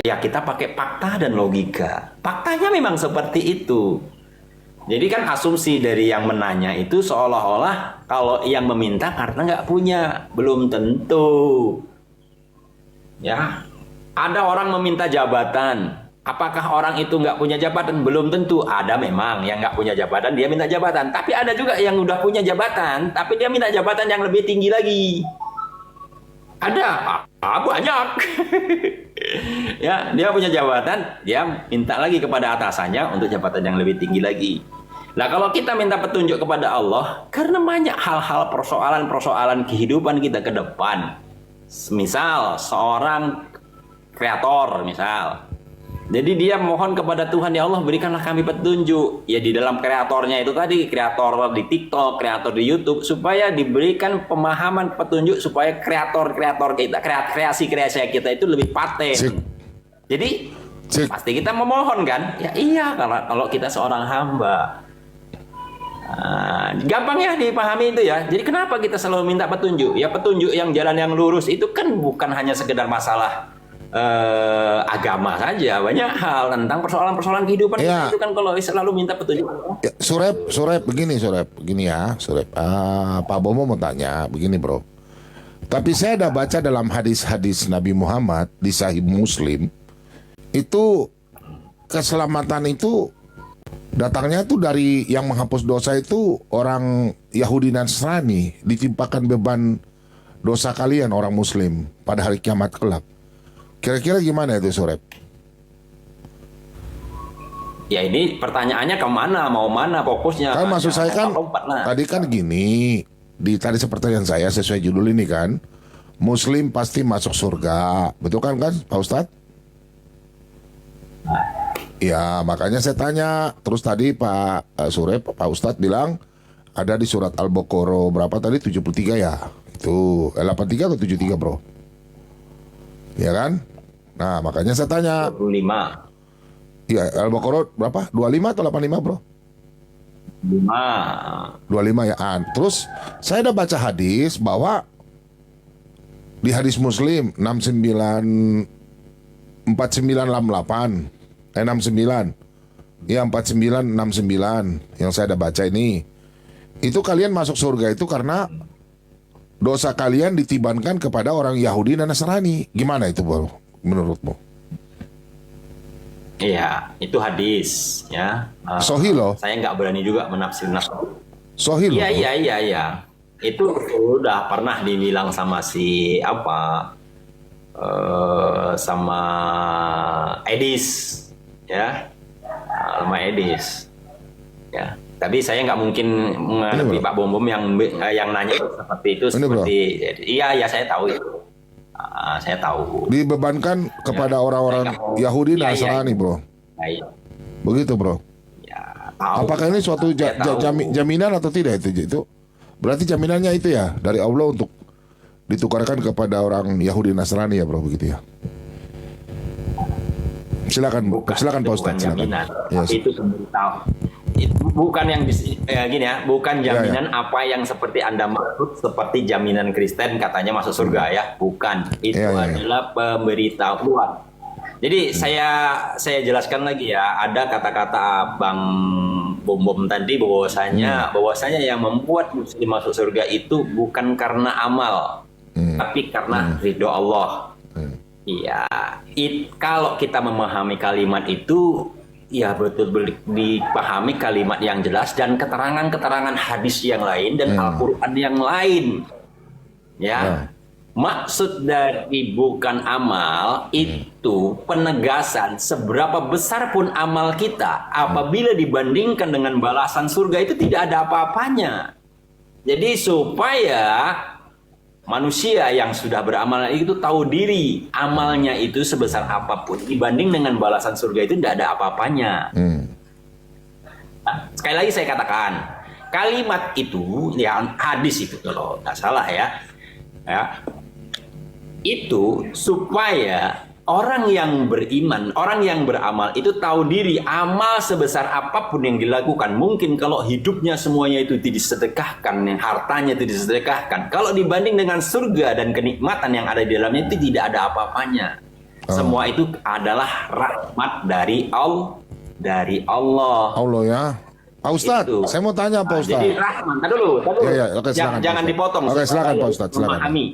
Ya kita pakai fakta dan logika. Faktanya memang seperti itu. Jadi kan asumsi dari yang menanya itu seolah-olah kalau yang meminta karena nggak punya. Belum tentu. Ya, ada orang meminta jabatan. Apakah orang itu nggak punya jabatan? Belum tentu. Ada memang yang nggak punya jabatan, dia minta jabatan. Tapi ada juga yang udah punya jabatan, tapi dia minta jabatan yang lebih tinggi lagi. Ada, banyak. Ya, dia punya jabatan, dia minta lagi kepada atasannya untuk jabatan yang lebih tinggi lagi. Nah, kalau kita minta petunjuk kepada Allah, karena banyak hal-hal persoalan-persoalan kehidupan kita ke depan. Misal, seorang kreator, misal. Jadi dia mohon kepada Tuhan, ya Allah berikanlah kami petunjuk. Ya di dalam kreatornya itu tadi, kreator di TikTok, kreator di YouTube, supaya diberikan pemahaman petunjuk supaya kreator-kreator kita, kreasi-kreasi kita itu lebih paten. Cik. Jadi Cik. pasti kita memohon kan? Ya iya, kalau kita seorang hamba. Gampang ya dipahami itu ya. Jadi kenapa kita selalu minta petunjuk? Ya petunjuk yang jalan yang lurus itu kan bukan hanya sekedar masalah agama saja, banyak hal tentang persoalan-persoalan kehidupan Ya. itu kan kalau selalu minta petunjuk. Ya, Surep begini ya, Surep. Pak Bomo mau tanya begini, bro. Tapi saya ada baca dalam hadis-hadis Nabi Muhammad di Sahih Muslim, itu keselamatan itu datangnya tuh dari yang menghapus dosa itu orang Yahudi dan Nasrani, ditimpakan beban dosa kalian orang Muslim pada hari kiamat kelak. Kira-kira gimana itu, Surep? Ya ini pertanyaannya kemana, mau mana fokusnya? Kan maksud saya kan nah. tadi kan gini, tadi sepertanyaan saya sesuai judul ini kan, Muslim pasti masuk surga, betul kan Pak Ustadz? Ya makanya saya tanya. Terus tadi Pak Surep, Pak Ustadz bilang ada di surat Al-Baqarah berapa tadi, 73 ya? Itu 83 atau 73, bro? Ya kan? Nah makanya saya tanya. 25. Ya Al-Baqarah berapa? 25 atau 85, bro? 25 ya. Terus saya udah baca hadis bahwa di hadis Muslim 49 4968 69 ya 4969 yang saya udah baca ini, itu kalian masuk surga itu karena dosa kalian ditibankan kepada orang Yahudi dan Nasrani. Gimana itu, bro, menurutmu? Iya, itu hadis ya. Sahih loh. Saya nggak berani juga menafsir. Sahih loh. Iya. Itu udah pernah dibilang sama si sama Edis ya, sama Edis ya. Tapi saya nggak mungkin mengerti Pak Bom yang nanya seperti itu. Iya saya tahu itu. Saya tahu. Dibebankan kepada orang-orang Yahudi dan Nasrani, bro. Iya. Begitu, bro. Ya, tahu. Apakah ini suatu jaminan atau tidak itu? Berarti jaminannya itu ya dari Allah untuk ditukarkan kepada orang Yahudi Nasrani ya, bro, begitu ya. Silakan Pak Ustadz, silakan. Yes. Itu pemberitahu. Bukan yang gini ya, bukan jaminan apa yang seperti Anda maksud seperti jaminan Kristen katanya masuk surga ya, bukan. Itu adalah pemberitahuan. Jadi saya jelaskan lagi ya, ada kata-kata Bang Bom tadi bahwasanya yang membuat muslim masuk surga itu bukan karena amal, tapi karena ridho Allah. Iya, kalau kita memahami kalimat itu, ya betul dipahami kalimat yang jelas dan keterangan-keterangan hadis yang lain dan Al-Quran yang lain. Ya, maksud dari bukan amal itu penegasan seberapa besar pun amal kita apabila dibandingkan dengan balasan surga itu tidak ada apa-apanya. Jadi supaya manusia yang sudah beramal itu tahu diri amalnya itu sebesar apapun dibanding dengan balasan surga itu tidak ada apa-apanya. Nah, sekali lagi saya katakan kalimat itu yang hadis itu kalau nggak salah ya itu supaya orang yang beriman, orang yang beramal itu tahu diri amal sebesar apapun yang dilakukan. Mungkin kalau hidupnya semuanya itu disedekahkan, yang hartanya itu disedekahkan, kalau dibanding dengan surga dan kenikmatan yang ada di dalamnya itu tidak ada apa-apanya. Semua itu adalah rahmat dari Allah. Allah ya. Pak Ustadz, Itu. saya mau tanya Pak Ustadz. Jadi rahmat, tadi dulu. Ya, oke, silakan, Jangan Pak Ustadz. dipotong. Oke, supaya silakan, Pak saya Ustadz, silakan. memahami.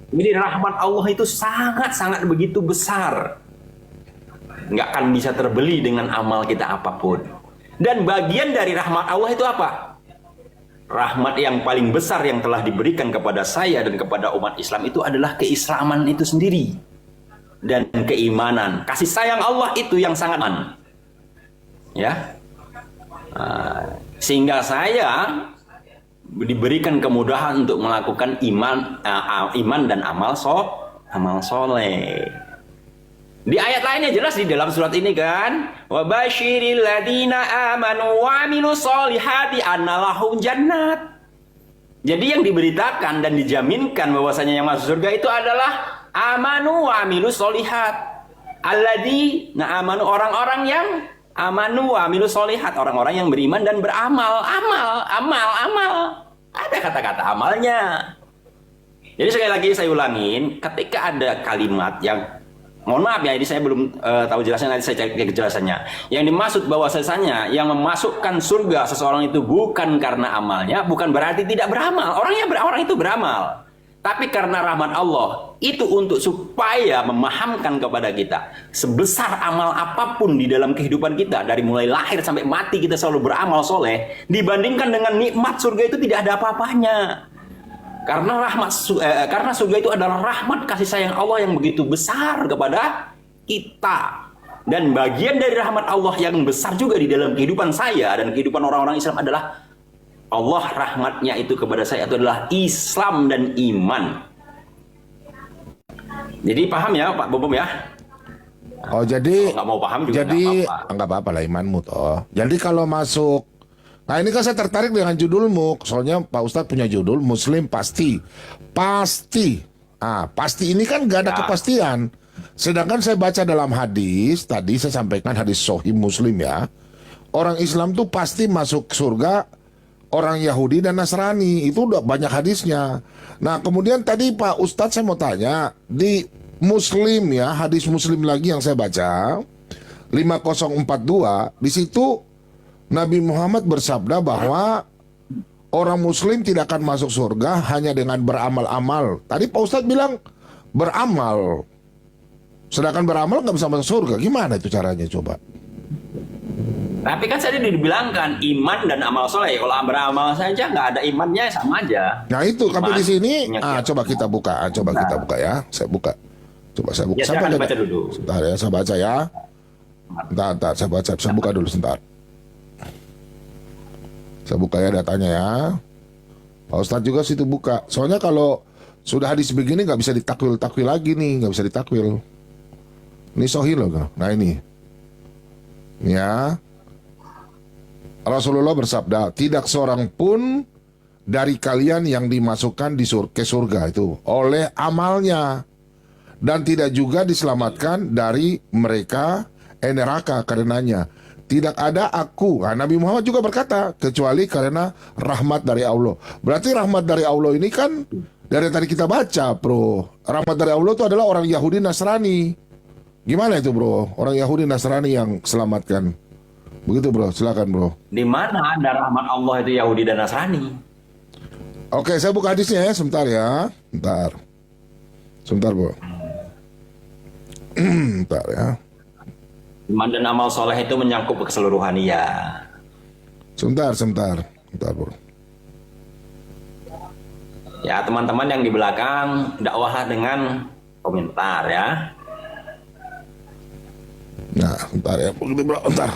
Jadi rahmat Allah itu sangat-sangat begitu besar. Nggak akan bisa terbeli dengan amal kita apapun. Dan bagian dari rahmat Allah itu apa? Rahmat yang paling besar yang telah diberikan kepada saya dan kepada umat Islam itu adalah keislaman itu sendiri. Dan keimanan. Kasih sayang Allah itu yang sangat ya. Sehingga saya diberikan kemudahan untuk melakukan iman dan amal soleh. Di ayat lainnya jelas di dalam surat ini kan, wa basyiril ladina amanu wa amilus solihati annalahum jannat. Jadi yang diberitakan dan dijaminkan bahwasanya yang masuk surga itu adalah amanu wa amilus solihat. Alladzina amanu, orang-orang yang amanu wa amilus solihat, orang-orang yang beriman dan beramal. Amal. Ada kata-kata amalnya. Jadi sekali lagi saya ulangin, ketika ada kalimat yang, mohon maaf ya, ini saya belum tahu jelasnya, nanti saya cek kejelasannya. Yang dimaksud bahwasanya yang memasukkan surga seseorang itu bukan karena amalnya, bukan berarti tidak beramal. Orang itu beramal. Tapi karena rahmat Allah, itu untuk supaya memahamkan kepada kita, sebesar amal apapun di dalam kehidupan kita, dari mulai lahir sampai mati kita selalu beramal soleh, dibandingkan dengan nikmat surga itu tidak ada apa-apanya. Karena surga itu adalah rahmat kasih sayang Allah yang begitu besar kepada kita. Dan bagian dari rahmat Allah yang besar juga di dalam kehidupan saya dan kehidupan orang-orang Islam adalah Allah, rahmatnya itu kepada saya itu adalah Islam dan iman. Jadi paham ya Pak Bobom ya? Oh jadi nggak mau paham juga jadi nggak apa-apa lah, imanmu toh. Jadi kalau masuk, nah ini kan saya tertarik dengan judulmu, soalnya Pak Ustadz punya judul Muslim pasti. Pasti ini kan gak ada kepastian. Sedangkan saya baca dalam hadis, tadi saya sampaikan hadis Sahih Muslim ya, orang Islam tuh pasti masuk surga, orang Yahudi dan Nasrani, itu udah banyak hadisnya. Nah kemudian tadi Pak Ustadz saya mau tanya, di Muslim ya, hadis Muslim lagi yang saya baca 5042, di situ Nabi Muhammad bersabda bahwa orang Muslim tidak akan masuk surga hanya dengan beramal-amal. Tadi Pak Ustadz bilang beramal, sedangkan beramal nggak bisa masuk surga. Gimana itu caranya coba? Tapi kan tadi dibilangkan iman dan amal soleh. Kalau beramal saja nggak ada imannya sama aja. Nah itu, tapi di sini, coba kita buka, kita buka ya. Saya buka. Coba saya buka. Ya, saya baca dulu. Sebentar ya, saya baca ya. Bentar, saya baca. Saya buka dulu sebentar. Saya buka ya datanya ya. Pak Ustadz juga situ buka. Soalnya kalau sudah hadis begini nggak bisa ditakwil lagi nih, nggak bisa ditakwil. Ini Sahih loh. Nah ini. Ya. Rasulullah bersabda, tidak seorang pun dari kalian yang dimasukkan ke surga itu oleh amalnya, dan tidak juga diselamatkan dari mereka neraka karenanya. Tidak ada aku. Nah, Nabi Muhammad juga berkata, kecuali karena rahmat dari Allah. Berarti rahmat dari Allah ini kan dari tadi kita baca, bro. Rahmat dari Allah itu adalah orang Yahudi Nasrani. Gimana itu, bro? Orang Yahudi Nasrani yang selamatkan. Begitu, bro. Silakan, bro. Di mana ada rahmat Allah itu Yahudi dan Nasrani? Oke, saya buka hadisnya ya, sebentar ya. Sebentar, bro. Sebentar ya. Iman dan amal soleh itu menyangkut keseluruhan, ya. Sebentar, bro. Ya, teman-teman yang di belakang, dakwahlah dengan komentar ya. Nah, bentar ya, begitu, bro. Bentar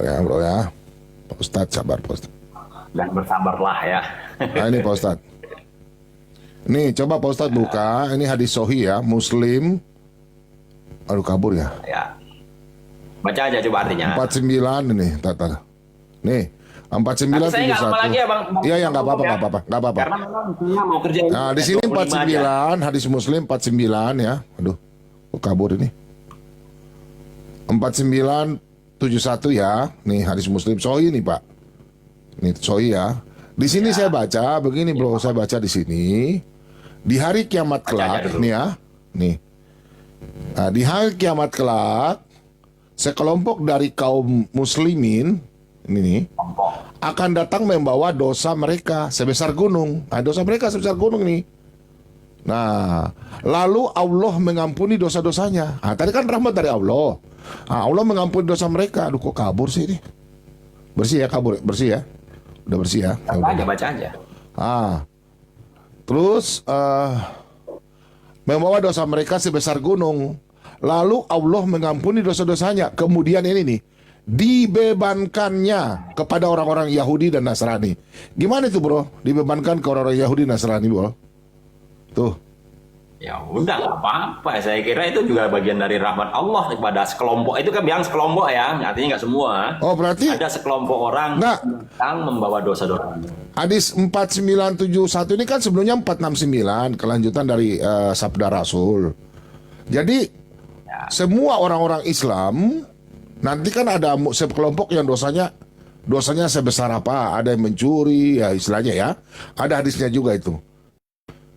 ya, bro ya. Pak Ustadz, sabar, Pak Ustadz. Dan bersabarlah ya. Nah, ini Pak Ustadz. Nih, coba Pak Ustadz buka. Ini hadis Sahih ya, Muslim. Aduh, kabur ya. Ya. Baca aja coba artinya. 49 ini, tata. Nih, 4971. Saya nggak lama lagi ya, Bang. Iya, ya, nggak apa-apa. Karena memang saya mau kerja. Nah, di sini 49, hadis Muslim 49 ya. Aduh, kok kabur ini. 4971 ya. Nih, hadis Muslim Sahih nih, Pak. Ini Sahih ya. Di sini saya baca begini, bro. Saya baca di sini. Di hari kiamat kelak, nih ya. Nih. Nah, di hari kiamat kelak, sekelompok dari kaum muslimin ini nih, akan datang membawa dosa mereka sebesar gunung. Nah, dosa mereka sebesar gunung nih. Nah, lalu Allah mengampuni dosa-dosanya. Nah, tadi kan rahmat dari Allah. Nah, Allah mengampuni dosa mereka. Aduh, kok kabur sih ini? Bersih ya, kabur. Bersih ya. Udah bersih ya. Baca aja. Terus membawa dosa mereka sebesar gunung. Lalu Allah mengampuni dosa-dosanya. Kemudian ini nih, dibebankannya kepada orang-orang Yahudi dan Nasrani. Gimana itu bro? Dibebankan ke orang-orang Yahudi dan Nasrani bro? Tuh. Ya udah nggak apa-apa. Saya kira itu juga bagian dari rahmat Allah kepada sekelompok. Itu kan bilang sekelompok ya, artinya nggak semua. Oh berarti ada sekelompok orang yang membawa dosa-dosa. Hadis 4971 ini kan sebelumnya 469, kelanjutan dari sabda Rasul. Jadi semua orang-orang Islam nanti kan ada sekelompok yang dosanya sebesar apa? Ada yang mencuri, ya istilahnya ya. Ada hadisnya juga itu.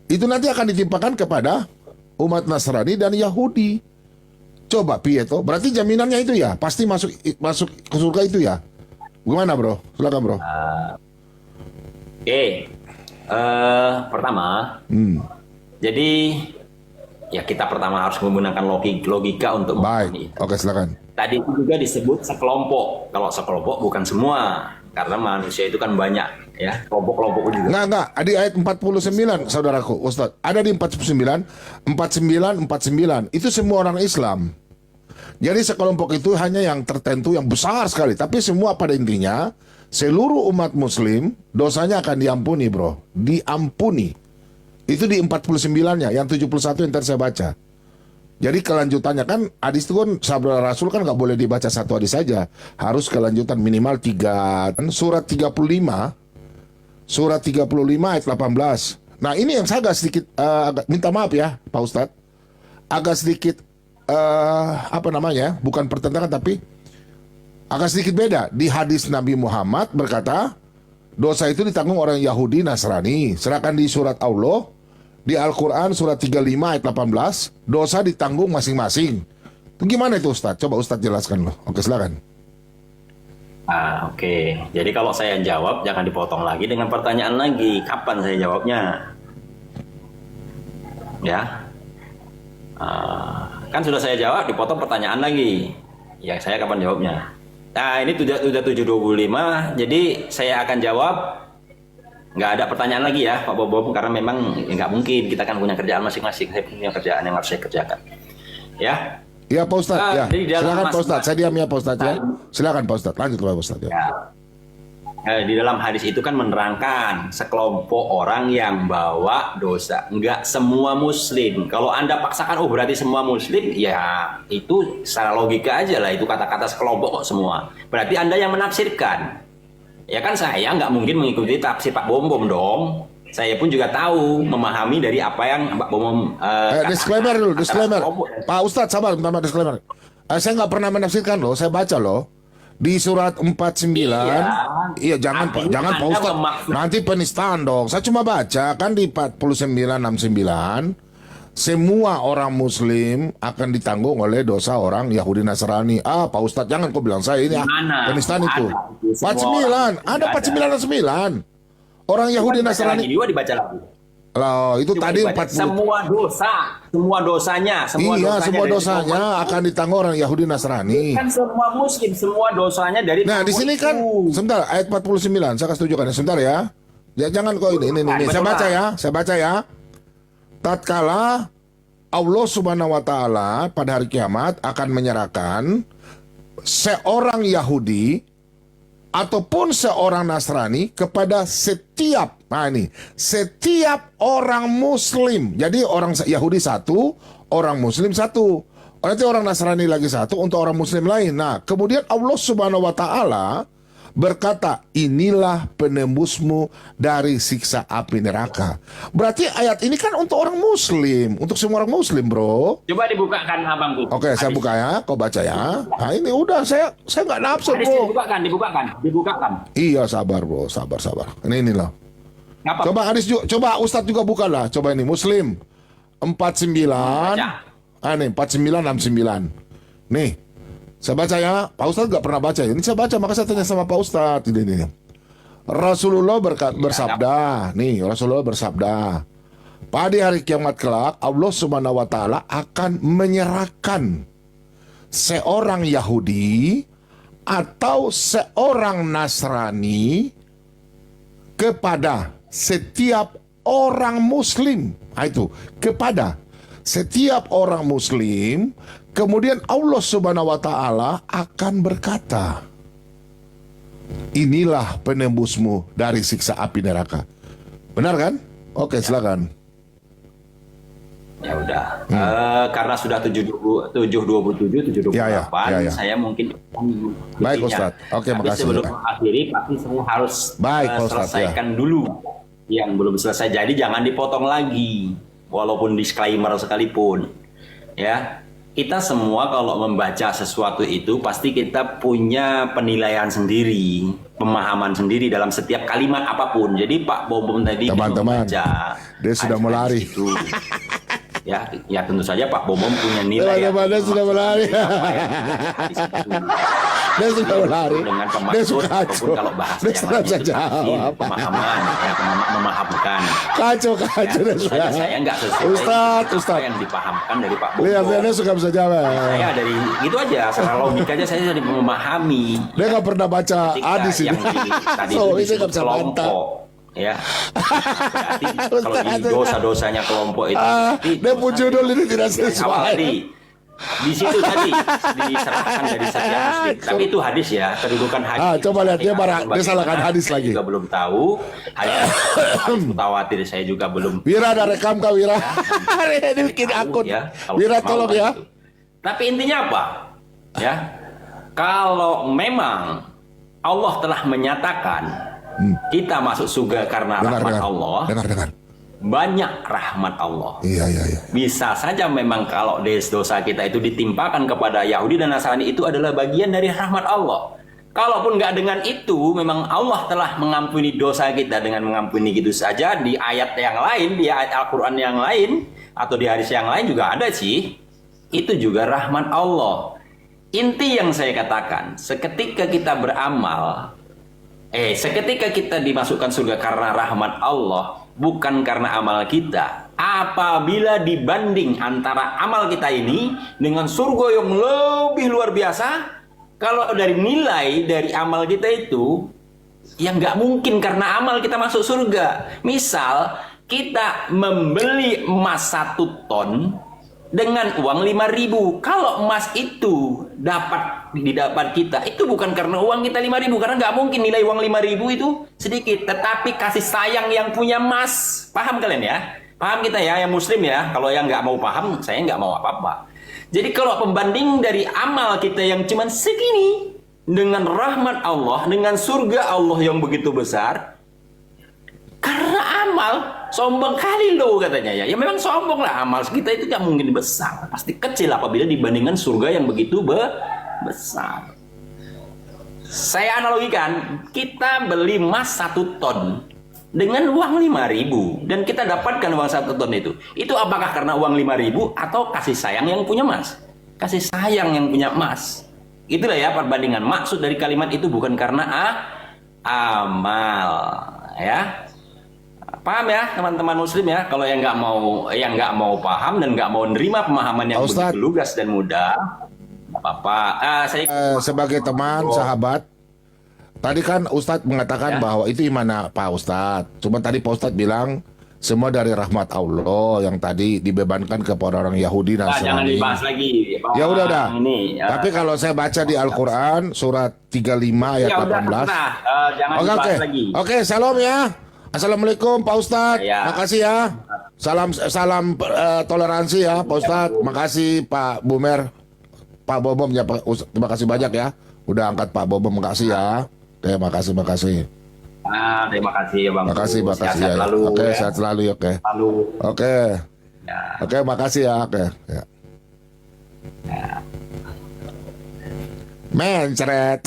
Itu nanti akan ditimpakan kepada umat Nasrani dan Yahudi. Coba Pietro, berarti jaminannya itu ya, pasti masuk ke surga itu ya. Gimana bro? Silakan bro. Pertama, jadi ya kita pertama harus menggunakan logika untuk baik. Oke, silakan. Tadi itu juga disebut sekelompok. Kalau sekelompok bukan semua, karena manusia itu kan banyak. Ya, kelompok-kelompok juga. Enggak. Di ayat 49, saudaraku, Ustaz. Ada di 49, 49. Itu semua orang Islam. Jadi sekelompok itu hanya yang tertentu, yang besar sekali. Tapi semua pada intinya, seluruh umat muslim, dosanya akan diampuni, bro. Diampuni. Itu di 49-nya, yang 71 yang tadi saya baca. Jadi kelanjutannya kan, hadis itu kan, sabda Rasul kan nggak boleh dibaca satu hadis saja. Harus kelanjutan minimal 3. Surat 35, Surat 35 ayat 18. Nah ini yang saya agak sedikit agak minta maaf ya Pak Ustadz, agak sedikit bukan pertentangan tapi agak sedikit beda. Di hadis Nabi Muhammad berkata dosa itu ditanggung orang Yahudi Nasrani. Sedangkan di surat Allah di Al-Quran surat 35 ayat 18 dosa ditanggung masing-masing. Itu gimana itu Ustadz? Coba Ustadz jelaskan loh. Oke silakan. Oke. Jadi kalau saya jawab jangan dipotong lagi dengan pertanyaan lagi. Kapan saya jawabnya? Ya. Kan sudah saya jawab, dipotong pertanyaan lagi. Ya saya kapan jawabnya? Nah ini sudah 7.25. Jadi saya akan jawab. Nggak ada pertanyaan lagi ya Pak Bobo, karena memang nggak mungkin, kita kan punya kerjaan masing-masing. Saya punya kerjaan yang harus saya kerjakan. Ya. Iya Pak Ustadz, ya. Silakan Pak Ustadz, saya diam ya Pak Ustadz ya. Silakan Pak Ustadz, lanjut Pak Ustadz ya. Di dalam hadis itu kan menerangkan sekelompok orang yang bawa dosa. Enggak semua muslim. Kalau Anda paksakan, oh berarti semua muslim, ya itu secara logika aja lah, itu kata-kata sekelompok kok semua. Berarti Anda yang menafsirkan. Ya kan saya nggak mungkin mengikuti tafsir Pak Bom dong. Saya pun juga tahu, memahami dari apa yang Pak Bom disclaimer dulu, disclaimer. Pak Ustadz, sabar, pertama disclaimer. Saya nggak pernah menafsirkan loh, saya baca loh. Di surat 49, iya jangan Pak Ustadz, nanti penistaan dong. Saya cuma baca, kan di 49, 69, semua orang muslim akan ditanggung oleh dosa orang Yahudi Nasrani. Pak Ustadz, jangan kau bilang saya ini penistaan itu. 49, ada 49 dan 9. Orang Yahudi Nasrani juga dibaca lagi. Loh, itu Coba tadi dibaca. 40. Semua dosanya Semua dosanya akan ditanggung orang Yahudi Nasrani. Kan semua muslim, semua dosanya dari. Nah, di sini kan sebentar ayat 49, saya kasih tunjukkan sebentar ya. Ya jangan kok ini. Saya baca ya. Tatkala Allah Subhanahu wa taala pada hari kiamat akan menyerahkan seorang Yahudi ataupun seorang Nasrani kepada setiap orang Muslim. Jadi orang Yahudi satu, orang Muslim satu. Nanti orang Nasrani lagi satu untuk orang Muslim lain. Nah, kemudian Allah Subhanahu wa taala berkata, inilah penembusmu dari siksa api neraka. Berarti ayat ini kan untuk orang Muslim, untuk semua orang Muslim, bro. Coba dibukakan abangku. Oke, saya buka ya, kau baca ya. Nah ini udah, saya nggak nafsu, bro. Dibukakan. Iya, sabar, bro, sabar. Ini loh. Coba hadis, coba Ustadz juga buka lah. Coba ini Muslim. 49. Baca. Nih 4969. Nih, saya baca ya. Pak Ustadz nggak pernah baca. Ini saya baca, maka saya tanya sama Pak Ustadz. Ini. Rasulullah bersabda. Nih, Rasulullah bersabda. Pada hari kiamat kelak, Allah Subhanahu wa Ta'ala akan menyerahkan seorang Yahudi atau seorang Nasrani kepada setiap orang Muslim. Nah, itu kepada setiap orang Muslim. Kemudian Allah Subhanahu wa Ta'ala akan berkata, inilah penembusmu dari siksa api neraka. Benar kan? Oke, silakan. Ya udah, karena sudah 727, 728, Ya. saya mungkin Baik Ustadz, oke, tapi makasih. sebelum mengakhiri, pasti saya harus Baik, Ustadz, selesaikan dulu yang belum selesai. Jadi jangan dipotong lagi, walaupun disclaimer sekalipun. Ya, kita semua kalau membaca sesuatu itu pasti kita punya penilaian sendiri, pemahaman sendiri dalam setiap kalimat apapun. Jadi Pak Bobom tadi Teman-teman, membaca dia sudah mau lari. itu. Ya tentu saja Pak Bobom punya nilai. Dia sudah melari. Dia sudah melari. Dengan Dia pemaksud suka ataupun kalau bahasa Dia yang sudah lain bisa itu tafsir, jawab. pemahaman, memahamkan. Kacau Ya, dia tentu sudah. saja saya nggak sesuai Ustadz, apa Ustadz. yang dipahamkan dari Pak Bobom. Lihat, dia suka bisa jawab. Saya dari gitu aja, secara logika aja saya jadi memahami. Dia nggak pernah baca Ketika hadis ini. yang tadi So, itu ini disebut nggak bisa bantah. kelompok, ya. Berarti kalau di dosa-dosanya kelompok itu, Dia pun judul ini tidak awal sesuai. tadi di situ tadi diserahkan dari setiap muslim. Tapi itu hadis ya, kedudukan hadis. Coba lihat, dia marah, dia salahkan hadis Saya lagi. juga belum tahu. Hadis mutawatir saya juga belum. Wira, ada rekam kah Wira? Ini bikin akun. Ya, kalau Wira mau tolong ya. gitu. Tapi intinya apa? Ya, kalau memang Allah telah menyatakan kita masuk surga karena rahmat Allah, Dengar. banyak rahmat Allah. Iya. Bisa saja memang kalau dosa kita itu ditimpakan kepada Yahudi dan Nasrani itu adalah bagian dari rahmat Allah. Kalaupun nggak dengan itu, memang Allah telah mengampuni dosa kita dengan mengampuni gitu saja. Di ayat yang lain, di ayat Al-Quran yang lain, atau di hadis yang lain juga ada sih. Itu juga rahmat Allah. Inti yang saya katakan, seketika kita beramal, seketika kita dimasukkan surga karena rahmat Allah, bukan karena amal kita. Apabila dibanding antara amal kita ini dengan surga yang lebih luar biasa, kalau dari nilai dari amal kita itu, ya nggak mungkin karena amal kita masuk surga. Misal, kita membeli emas 1 ton dengan uang 5.000. Kalau emas itu didapat kita, itu bukan karena uang kita 5.000, karena nggak mungkin nilai uang 5.000 itu sedikit, tetapi kasih sayang yang punya emas. Paham kalian ya? Paham kita ya, yang muslim ya. Kalau yang nggak mau paham, saya nggak mau apa-apa. Jadi kalau pembanding dari amal kita yang cuman segini dengan rahmat Allah, dengan surga Allah yang begitu besar, karena amal sombong kali loh katanya ya. Ya memang sombong lah, amal kita itu gak mungkin besar, pasti kecil apabila dibandingkan surga yang begitu besar. Saya analogikan, kita beli emas 1 ton dengan uang 5.000 dan kita dapatkan uang 1 ton itu. Itu apakah karena uang 5.000 atau kasih sayang yang punya emas? Kasih sayang yang punya emas. Itulah ya perbandingan. Maksud dari kalimat itu bukan karena amal, ya. Paham ya teman-teman muslim ya. Kalau yang nggak mau paham dan nggak mau nerima pemahaman yang begitu lugas dan mudah, apa-apa. Saya sebagai teman, sahabat, tadi kan Ustadz mengatakan bahwa itu iman Pak Ustadz. Cuma tadi Pak Ustadz bilang semua dari rahmat Allah yang tadi dibebankan kepada orang Yahudi dan jangan dibahas lagi. Ya udah. Ini, Tapi kalau saya baca di Al-Quran surat 35 ayat 18. Jangan dibahas lagi. Oke, salam ya. Assalamualaikum Pak Ustadz. Makasih ya. Salam toleransi ya Pak Ustadz. Makasih Pak Bumer, Pak Bobom ya. Terima kasih banyak ya. Udah angkat Pak Bobom, makasih ya. Oke, makasih. Terima kasih ya Bang. Makasih ya. Selalu, oke, sehat selalu. Oke. Oke. Ya. Oke, makasih ya. Oke. Ya. Mencret.